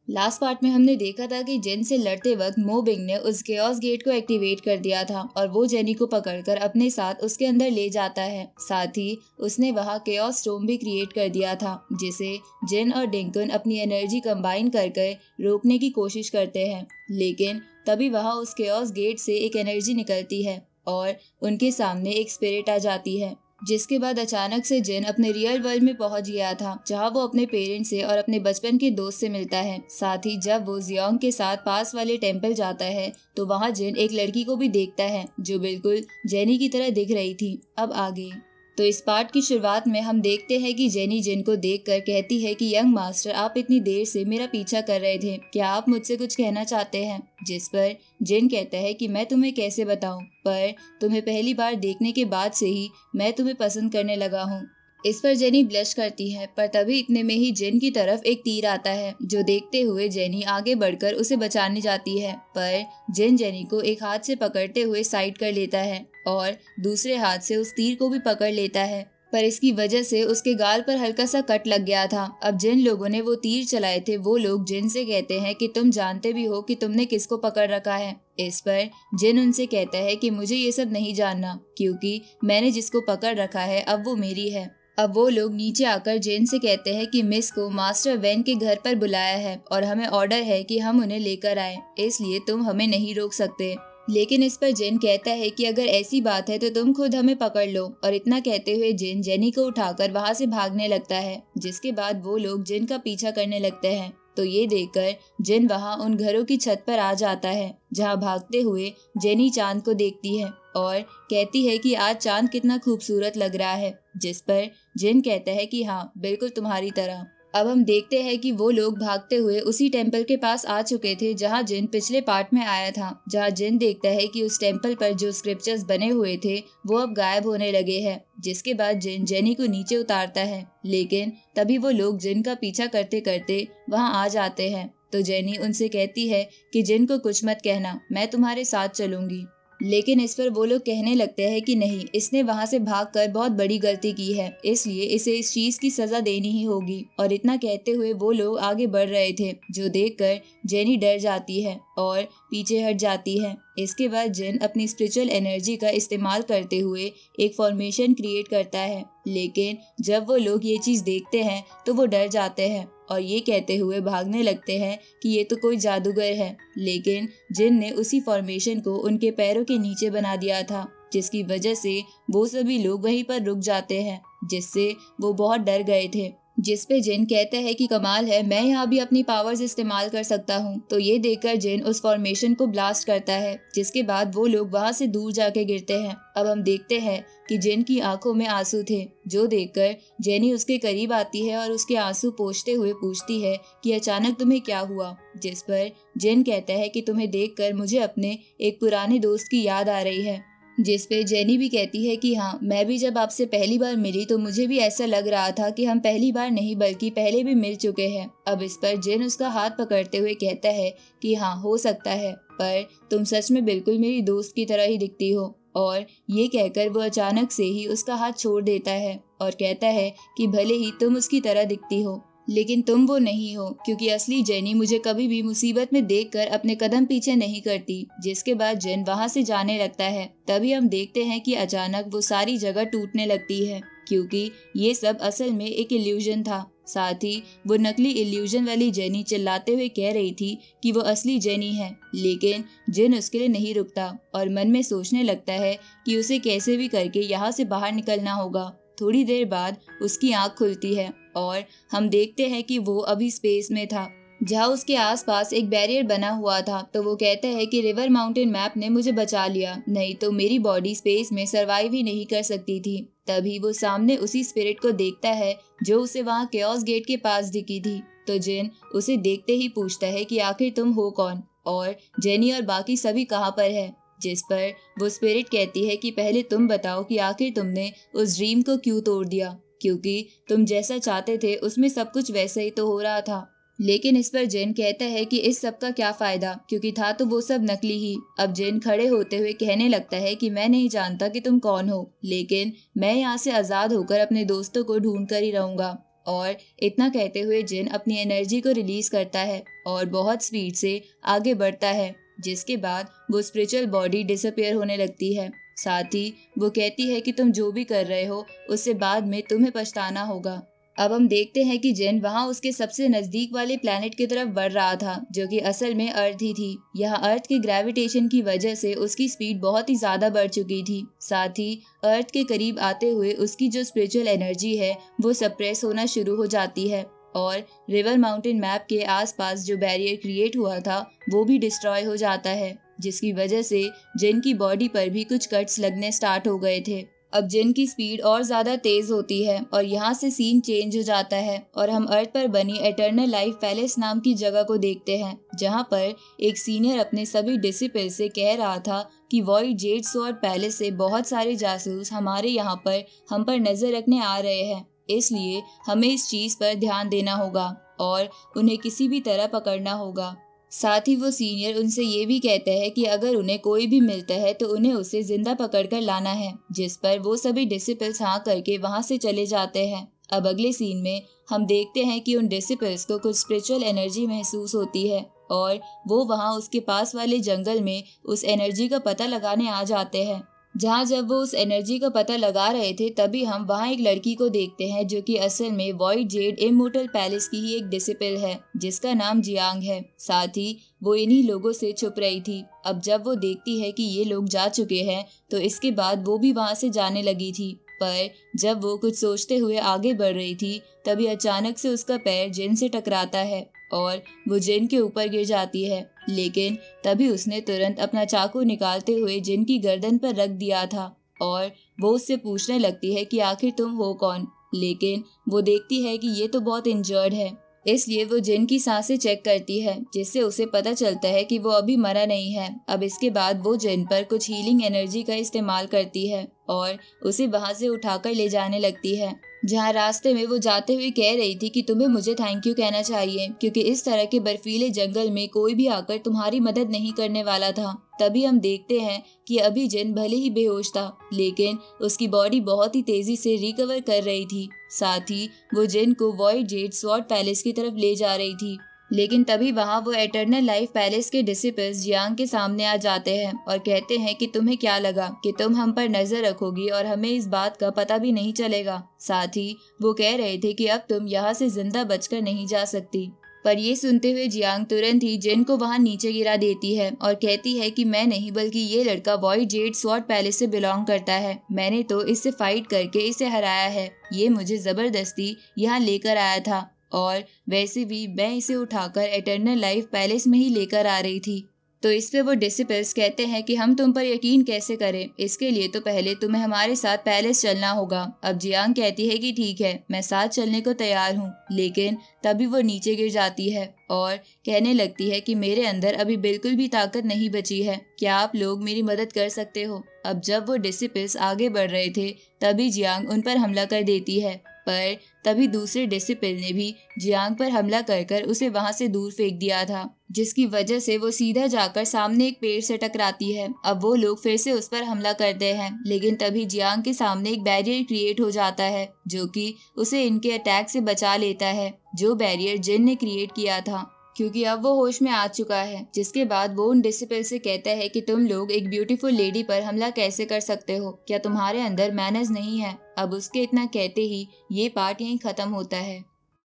Last part में हमने देखा था कि जेन से लड़ते वक्त मोबिंग ने उस केओस गेट को एक्टिवेट कर दिया था और वो जेनी को पकड़कर अपने साथ उसके अंदर ले जाता है। साथ ही उसने वहाँ केओस स्टॉर्म भी क्रिएट कर दिया था जिसे जेन और डिंकन अपनी एनर्जी कंबाइन कर रोकने की कोशिश करते हैं। लेकिन तभी वहाँ उस केओस गेट से एक एनर्जी निकलती है और उनके सामने एक स्पिरिट आ जाती है, जिसके बाद अचानक से जिन अपने रियल वर्ल्ड में पहुंच गया था जहां वो अपने पेरेंट्स से और अपने बचपन के दोस्त से मिलता है। साथ ही जब वो जियोंग के साथ पास वाले टेंपल जाता है तो वहां जिन एक लड़की को भी देखता है जो बिल्कुल जेनी की तरह दिख रही थी। अब आगे तो इस पार्ट की शुरुआत में हम देखते हैं कि जेनी जिन को देखकर कहती है कि यंग मास्टर, आप इतनी देर से मेरा पीछा कर रहे थे, क्या आप मुझसे कुछ कहना चाहते हैं? जिस पर जिन कहता है कि मैं तुम्हें कैसे बताऊं, पर तुम्हें पहली बार देखने के बाद से ही मैं तुम्हें पसंद करने लगा हूं। इस पर जेनी ब्लश करती है, पर तभी इतने में ही जिन की तरफ एक तीर आता है जो देखते हुए जेनी आगे बढ़कर उसे बचाने जाती है, पर जिन जेनी को एक हाथ से पकड़ते हुए साइड कर लेता है और दूसरे हाथ से उस तीर को भी पकड़ लेता है, पर इसकी वजह से उसके गाल पर हल्का सा कट लग गया था। अब जिन लोगों ने वो तीर चलाए थे वो लोग जिन से कहते हैं कि तुम जानते भी हो कि तुमने किसको पकड़ रखा है। इस पर जिन उनसे कहता है कि मुझे ये सब नहीं जानना, क्योंकि मैंने जिसको पकड़ रखा है अब वो मेरी है। अब वो लोग नीचे आकर जेन से कहते हैं कि मिस को मास्टर वैन के घर पर बुलाया है और हमें ऑर्डर है कि हम उन्हें लेकर आए, इसलिए तुम हमें नहीं रोक सकते। लेकिन इस पर जेन कहता है कि अगर ऐसी बात है तो तुम खुद हमें पकड़ लो, और इतना कहते हुए जेन जेनी को उठाकर वहां से भागने लगता है, जिसके बाद वो लोग जेन का पीछा करने लगते हैं। तो ये देखकर जिन वहां उन घरों की छत पर आ जाता है जहां भागते हुए जेनी चांद को देखती है और कहती है कि आज चांद कितना खूबसूरत लग रहा है, जिस पर जिन कहता है कि हाँ, बिल्कुल तुम्हारी तरह। अब हम देखते हैं कि वो लोग भागते हुए उसी टेंपल के पास आ चुके थे जहां जिन पिछले पार्ट में आया था, जहां जिन देखता है कि उस टेंपल पर जो स्क्रिप्चर्स बने हुए थे वो अब गायब होने लगे हैं। जिसके बाद जिन जेनी को नीचे उतारता है, लेकिन तभी वो लोग जिन का पीछा करते करते वहां आ जाते हैं। तो जेनी उनसे कहती है कि जिन को कुछ मत कहना, मैं तुम्हारे साथ चलूंगी। लेकिन इस पर वो लोग कहने लगते हैं कि नहीं, इसने वहां से भागकर बहुत बड़ी गलती की है, इसलिए इसे इस चीज की सजा देनी ही होगी। और इतना कहते हुए वो लोग आगे बढ़ रहे थे, जो देखकर जेनी डर जाती है और पीछे हट जाती है। इसके बाद जिन अपनी स्पिरिचुअल एनर्जी का इस्तेमाल करते हुए एक फॉर्मेशन क्रिएट करता है, लेकिन जब वो लोग ये चीज देखते हैं तो वो डर जाते हैं और ये कहते हुए भागने लगते हैं कि ये तो कोई जादूगर है। लेकिन जिन ने उसी फॉर्मेशन को उनके पैरों के नीचे बना दिया था, जिसकी वजह से वो सभी लोग वहीं पर रुक जाते हैं, जिससे वो बहुत डर गए थे। जिस पे जिन कहता है कि कमाल है, मैं यहाँ भी अपनी पावर्स इस्तेमाल कर सकता हूँ। तो ये देखकर जिन उस फॉर्मेशन को ब्लास्ट करता है, जिसके बाद वो लोग वहाँ से दूर जाके गिरते हैं। अब हम देखते हैं कि जिन की आंखों में आंसू थे, जो देखकर जेनी उसके करीब आती है और उसके आंसू पोंछते हुए पूछती है कि अचानक तुम्हें क्या हुआ। जिस पर जिन कहता है कि तुम्हें देखकर मुझे अपने एक पुराने दोस्त की याद आ रही है। जिस पे जेनी भी कहती है कि हाँ, मैं भी जब आपसे पहली बार मिली तो मुझे भी ऐसा लग रहा था कि हम पहली बार नहीं बल्कि पहले भी मिल चुके हैं। अब इस पर जिन उसका हाथ पकड़ते हुए कहता है कि हाँ, हो सकता है, पर तुम सच में बिल्कुल मेरी दोस्त की तरह ही दिखती हो। और ये कहकर वो अचानक से ही उसका हाथ छोड़ देता है और कहता है कि भले ही तुम उसकी तरह दिखती हो, लेकिन तुम वो नहीं हो, क्योंकि असली जेनी मुझे कभी भी मुसीबत में देखकर अपने कदम पीछे नहीं करती। जिसके बाद जेन वहां से जाने लगता है। तभी हम देखते हैं कि अचानक वो सारी जगह टूटने लगती है, क्योंकि ये सब असल में एक इल्यूजन था। साथ ही वो नकली इल्यूजन वाली जेनी चिल्लाते हुए कह रही थी कि वो असली जेनी है, लेकिन जिन उसके लिए नहीं रुकता और मन में सोचने लगता है कि उसे कैसे भी करके यहाँ से बाहर निकलना होगा। थोड़ी देर बाद उसकी आंख खुलती है और हम देखते हैं कि वो अभी स्पेस में था, जहाँ उसके आसपास एक बैरियर बना हुआ था। तो वो कहता है कि रिवर माउंटेन मैप ने मुझे बचा लिया, नहीं तो मेरी बॉडी स्पेस में सरवाइव ही नहीं कर सकती थी। तभी वो सामने उसी स्पिरिट को देखता है जो उसे वहाँ केओस गेट के पास दिखी थी। तो जिन उसे देखते ही पूछता है कि आखिर तुम हो कौन और जेनी और बाकी सभी कहाँ पर है। जिस पर वो स्पिरिट कहती है कि पहले तुम बताओ कि आखिर तुमने उस ड्रीम को क्यों तोड़ दिया, क्योंकि तुम जैसा चाहते थे उसमें सब कुछ वैसा ही तो हो रहा था। लेकिन इस पर जेन कहता है कि इस सब का क्या फायदा, क्योंकि था तो वो सब नकली ही। अब जेन खड़े होते हुए कहने लगता है कि मैं नहीं जानता कि तुम कौन हो, लेकिन मैं यहाँ से आजाद होकर अपने दोस्तों को ढूंढ कर ही रहूंगा। और इतना कहते हुए जिन अपनी एनर्जी को रिलीज करता है और बहुत स्पीड से आगे बढ़ता है, जिसके बाद वो स्पिरिचुअल बॉडी डिसअपियर होने लगती है। साथ ही वो कहती है कि तुम जो भी कर रहे हो उससे बाद में तुम्हें पछताना होगा। अब हम देखते हैं कि जिन वहां उसके सबसे नजदीक वाले प्लेनेट की तरफ बढ़ रहा था, जो कि असल में अर्थ ही थी। यहाँ अर्थ के ग्रेविटेशन की वजह से उसकी स्पीड बहुत ही ज्यादा बढ़ चुकी थी। साथ ही अर्थ के करीब आते हुए उसकी जो स्पिरिचुअल एनर्जी है वो सप्रेस होना शुरू हो जाती है और रिवर माउंटेन मैप के आसपास जो बैरियर क्रिएट हुआ था वो भी डिस्ट्रॉय हो जाता है, जिसकी वजह से जिन की बॉडी पर भी कुछ कट्स लगने स्टार्ट हो गए थे। अब जिन की स्पीड और ज्यादा तेज होती है और यहाँ से सीन चेंज हो जाता है और हम अर्थ पर बनी एटर्नल लाइफ पैलेस नाम की जगह को देखते हैं, जहाँ पर एक सीनियर अपने सभी डिसिपल से कह रहा था कि वॉइड जेड स्वॉर्ड पैलेस से बहुत सारे जासूस हमारे यहाँ पर हम पर नजर रखने आ रहे हैं, इसलिए हमें इस चीज पर ध्यान देना होगा और उन्हें किसी भी तरह पकड़ना होगा। साथ ही वो सीनियर उनसे ये भी कहते हैं कि अगर उन्हें कोई भी मिलता है तो उन्हें उसे जिंदा पकड़कर लाना है, जिस पर वो सभी डिसिपल्स हाँ करके वहां से चले जाते हैं। अब अगले सीन में हम देखते हैं कि उन डिसिपल्स को कुछ स्पिरिचुअल एनर्जी महसूस होती है और वो वहां उसके पास वाले जंगल में उस एनर्जी का पता लगाने आ जाते हैं। जहाँ जब वो उस एनर्जी का पता लगा रहे थे तभी हम वहाँ एक लड़की को देखते हैं जो कि असल में वॉइड जेड इमोर्टल पैलेस की ही एक डिसिपल है, जिसका नाम जियांग है। साथ ही वो इन्हीं लोगों से छुप रही थी। अब जब वो देखती है कि ये लोग जा चुके हैं तो इसके बाद वो भी वहाँ से जाने लगी थी, पर जब वो कुछ सोचते हुए आगे बढ़ रही थी तभी अचानक से उसका पैर जिन से टकराता है और वो जिन के ऊपर गिर जाती है। लेकिन तभी उसने तुरंत अपना चाकू निकालते हुए जिन की गर्दन पर रख दिया था और वो उससे पूछने लगती है कि आखिर तुम हो कौन। लेकिन वो देखती है कि ये तो बहुत इंजर्ड है, इसलिए वो जिन की सांसें चेक करती है, जिससे उसे पता चलता है कि वो अभी मरा नहीं है। अब इसके बाद वो जिन पर कुछ हीलिंग एनर्जी का इस्तेमाल करती है और उसे वहां से उठाकर ले जाने लगती है। जहाँ रास्ते में वो जाते हुए कह रही थी कि तुम्हें मुझे थैंक यू कहना चाहिए, क्योंकि इस तरह के बर्फीले जंगल में कोई भी आकर तुम्हारी मदद नहीं करने वाला था। तभी हम देखते हैं कि अभी जिन भले ही बेहोश था लेकिन उसकी बॉडी बहुत ही तेजी से रिकवर कर रही थी। साथ ही वो जिन को वॉइड जेड स्वॉर्ड पैलेस की तरफ ले जा रही थी। लेकिन तभी वहां वो एटर्नल लाइफ पैलेस के डिसिपल्स जियांग के सामने आ जाते हैं और कहते हैं कि तुम्हें क्या लगा कि तुम हम पर नजर रखोगी और हमें इस बात का पता भी नहीं चलेगा। साथ ही वो कह रहे थे कि अब तुम यहाँ से जिंदा बचकर नहीं जा सकती। पर ये सुनते हुए जियांग तुरंत ही जिन को वहां नीचे गिरा देती है और कहती है कि मैं नहीं बल्कि ये लड़का वॉइड जेड स्वॉर्ड पैलेस से बिलोंग करता है। मैंने तो इससे फाइट करके इसे हराया है। ये मुझे जबरदस्ती यहाँ लेकर आया था और वैसे भी मैं इसे उठाकर एटर्नल लाइफ पैलेस में ही लेकर आ रही थी। तो इस पे वो डिसिपल्स कहते हैं कि हम तुम पर यकीन कैसे करें, इसके लिए तो पहले तुम्हें हमारे साथ पैलेस चलना होगा। अब जियांग कहती है कि ठीक है, मैं साथ चलने को तैयार हूँ। लेकिन तभी वो नीचे गिर जाती है और कहने लगती है कि मेरे अंदर अभी बिल्कुल भी ताकत नहीं बची है, क्या आप लोग मेरी मदद कर सकते हो। अब जब वो डिसिपल्स आगे बढ़ रहे थे तभी जियांग उन पर हमला कर देती है, पर तभी दूसरे डिसिपल ने भी जियांग पर हमला कर उसे वहां से दूर फेंक दिया था, जिसकी वजह से वो सीधा जाकर सामने एक पेड़ से टकराती है। अब वो लोग फिर से उस पर हमला करते हैं, लेकिन तभी जियांग के सामने एक बैरियर क्रिएट हो जाता है जो कि उसे इनके अटैक से बचा लेता है, जो बैरियर जिन ने क्रिएट किया था, क्योंकि अब वो होश में आ चुका है। जिसके बाद वो उन डिसिपल से कहता है कि तुम लोग एक ब्यूटीफुल लेडी पर हमला कैसे कर सकते हो, क्या तुम्हारे अंदर मैनर्स नहीं है। अब उसके इतना कहते ही ये पार्ट यहीं खत्म होता है।